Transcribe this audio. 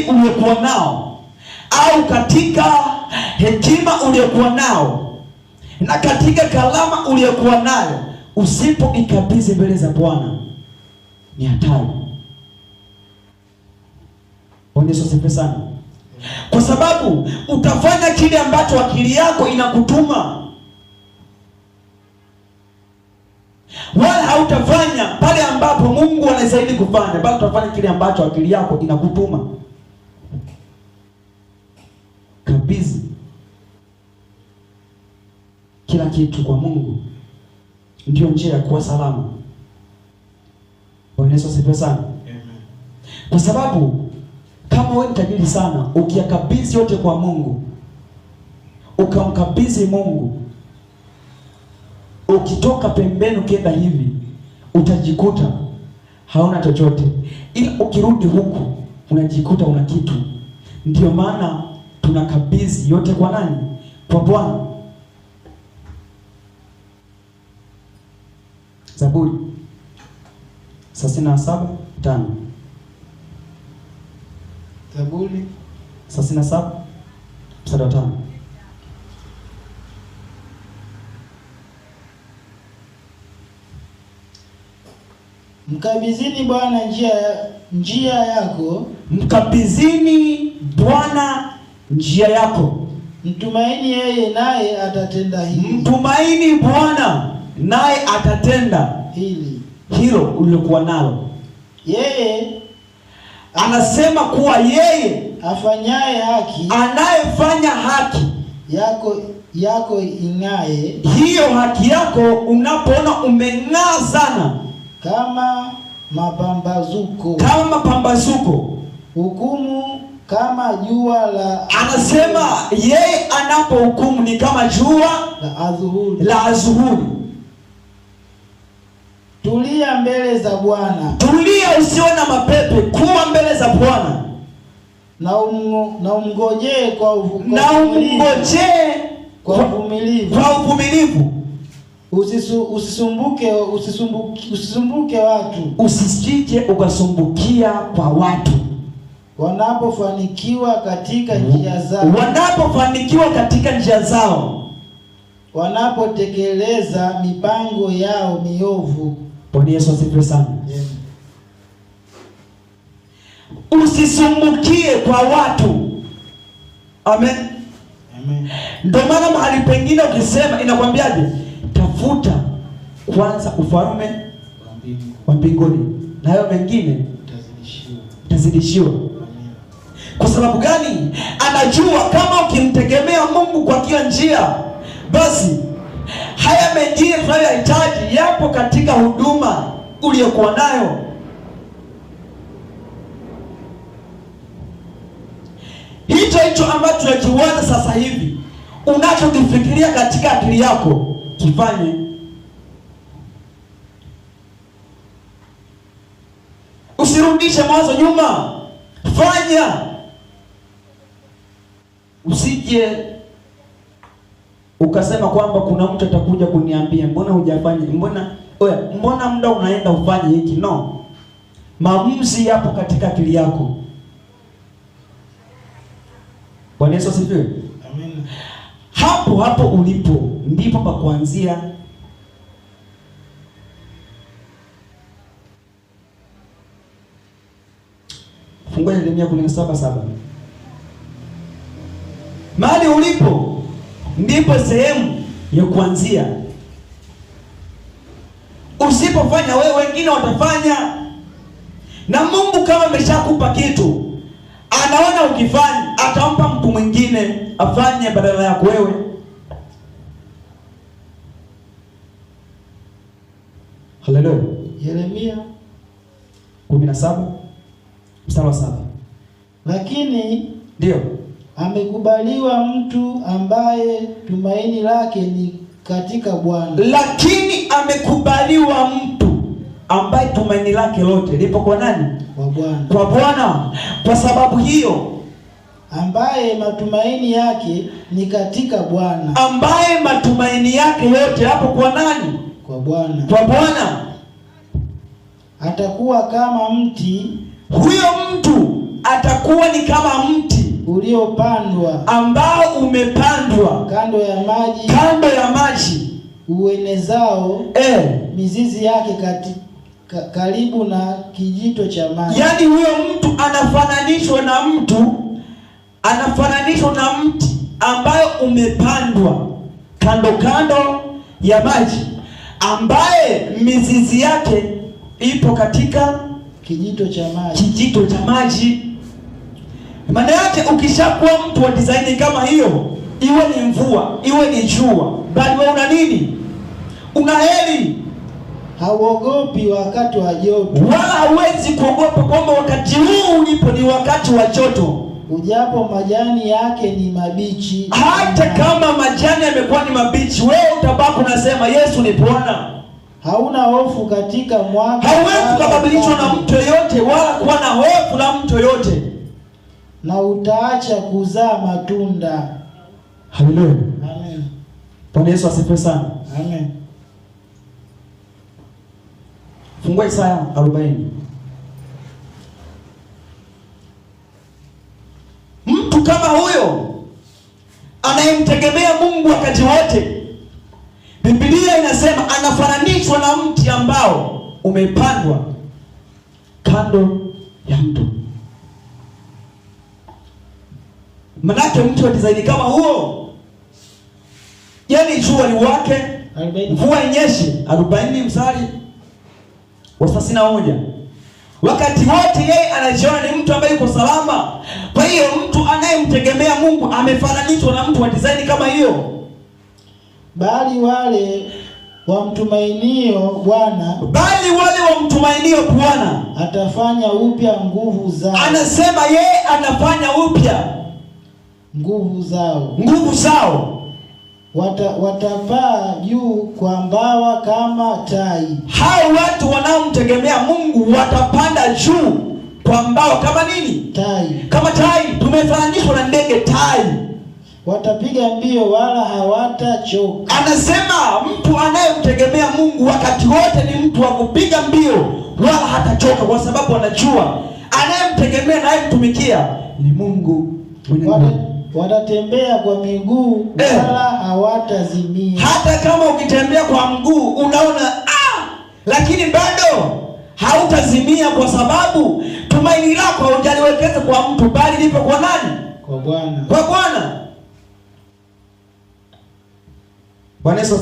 uliokuwa nao, au katika hekima uliokuwa nao, na katika kalama uliokuwa nayo, usipoikabidhi mbele za Bwana, ni hatari. Onyesha sifa sana. Kwa sababu utafanya kile ambacho akili yako inakutuma, wala hautafanya pale ambapo Mungu anastahili kufanya, bali utafanya kile ambacho akili yako inakutuma. Kabisa kila kitu kwa Mungu, ndio njia ya kuwa salama. Onyesha sifa sana. Amen. Kwa sababu kama wewe ni tajiri sana, ukiyakabidhi yote kwa Mungu, ukamkabidhi Mungu, ukitoka pembeni ukienda hivi, utajikuta hauna chochote, ila ukirudi huku unajikuta una kitu. Ndio maana tunakabidhi yote kwa nani? Kwa Bwana. Zaburi 37:5. Zaburi 37:5. Mkabizini Bwana njia yako. Mkabizini Bwana njia yako. Mtumaini yeye naye atatenda hili. Mtumaini Bwana naye atatenda hilo ulilokuwa nalo. Yeye anasema kuwa yeye afanyaye haki, anayefanya haki yako ing'ae. Hiyo haki yako unapoona umeng'aa sana kama mapambazuko, hukumu kama jua la, anasema yeye anapohukumu ni kama jua la adhuhuri. Tulia mbele za Bwana. Tulia, usiwe na mapepe, kuwa mbele za Bwana. Na umngojee kwa uvumilivu. Usisumbuke watu. Usisije ukasumbukia kwa watu. Wanapofanikiwa katika njia zao. Wanapotekeleza mipango yao miovu. Bwana Yesu asifiwe sana. Yeah. Usisumbukie kwa watu. Amen. Amen. Ndio maana mahali pengine ukisema inakwambiaje? Tafuta kwanza ufalme wa mbinguni, na hayo mengine utazidishiwa. Kwa sababu gani? Anajua kama ukimtegemea Mungu kwa kila njia, basi haya mengine tunayohitaji yapo katika huduma uliyokuwa nayo. Hicho ambacho tunakiwaza sasa hivi, unachokifikiria katika akili yako, kifanye. Usirudishe mawazo nyuma, fanya. Usije ukasema kwamba kuna mtu atakuja kuniambia mbona hujafanya, mbona muda unaenda ufanye hiki. No, maamuzi yapo katika akili yako. Bwana Yesu asifiwe. Amen. Hapo ulipo ndipo pa kuanzia. Fungua Yeremia 17:7. Mahali ulipo ndipo sehemu ya kuanzia. Usipofanya wewe, wengine watafanya. Na Mungu kama ameshakupa kitu, anaona ukifanya, atampa mtu mwingine afanye badala yako wewe. Haleluya. Yeremia 17:7. Lakini ndio amekubaliwa mtu ambaye tumaini lake ni katika Bwana. Lakini amekubaliwa mtu ambaye tumaini lake lote lipo kwa nani? Kwa Bwana. Kwa Bwana. Kwa sababu hiyo, ambaye matumaini yake ni katika Bwana. Ambaye matumaini yake yote hapo kwa nani? Kwa Bwana. Kwa Bwana. Atakuwa kama mti. Huyo mtu atakuwa utakuwa ni kama mti uliopandwa, ambao umepandwa kando ya maji, uenezao mizizi yake karibu na kijito cha maji. Yaani huyo mtu anafananishwa na mti ambayo umepandwa kando ya maji, ambaye mizizi yake ipo katika kijito cha maji. Maana yake ukishakuwa mtu wa design kama hiyo, iwe ni mvua, iwe ni jua, bali wewe una nini? Una heri. Hauogopi wakati wa joto, wala hauwezi kuogopa kwamba wakati huu ulipo ni wakati wa joto. Ujapo majani yake ni mabichi, hata kama majani yamekuwa ni mabichi, wewe utabaki unasema Yesu ni Bwana. Hauna hofu katika mwaka, hauwezi kubadilishwa na mtu yoyote, wala kuwa na hofu na mtu yoyote, na utaacha kuzaa matunda. Haleluya. Amen. Bwana Yesu asifiwe sana. Amen. Fungua Isaya 40. Mtu kama huyo anayemtegemea Mungu wakati wote, Biblia inasema anafananishwa na mti ambao umepandwa kando ya mto. Manake mtu wa design kama huo, yaani jua liwake, mvua inyeshe, 40 mstari wa 31. Wakati wote yeye anajiona ni mtu ambaye yuko salama. Kwa hiyo mtu anayemtegemea Mungu amefananishwa na mtu wa design kama hiyo. Bali wale wamtumainio Bwana atafanya upya nguvu zao. Anasema yeye anafanya upya nguvu zao. Watapaa juu kwa mbawa kama tai. Hao watu wanaomtegemea Mungu watapanda juu kwa mbawa kama nini? Kama tai. Tumefananishwa na ndege tai. Watapiga mbio wala hawatachoka. Anasema mtu anayemtegemea Mungu wakati wote ni mtu wa kupiga mbio wala hatachoka, kwa sababu anajua anayemtegemea na anayemtumikia ni Mungu. Watatembea kwa miguu wala hawatazimia. Hata kama ukitembea kwa mguu unaona lakini bado hautazimia, kwa sababu tumaini lako hujaliwekeza kwa mtu, bali lipo kwa nani? Kwa Bwana. Kwa Bwana. Bwana Yesu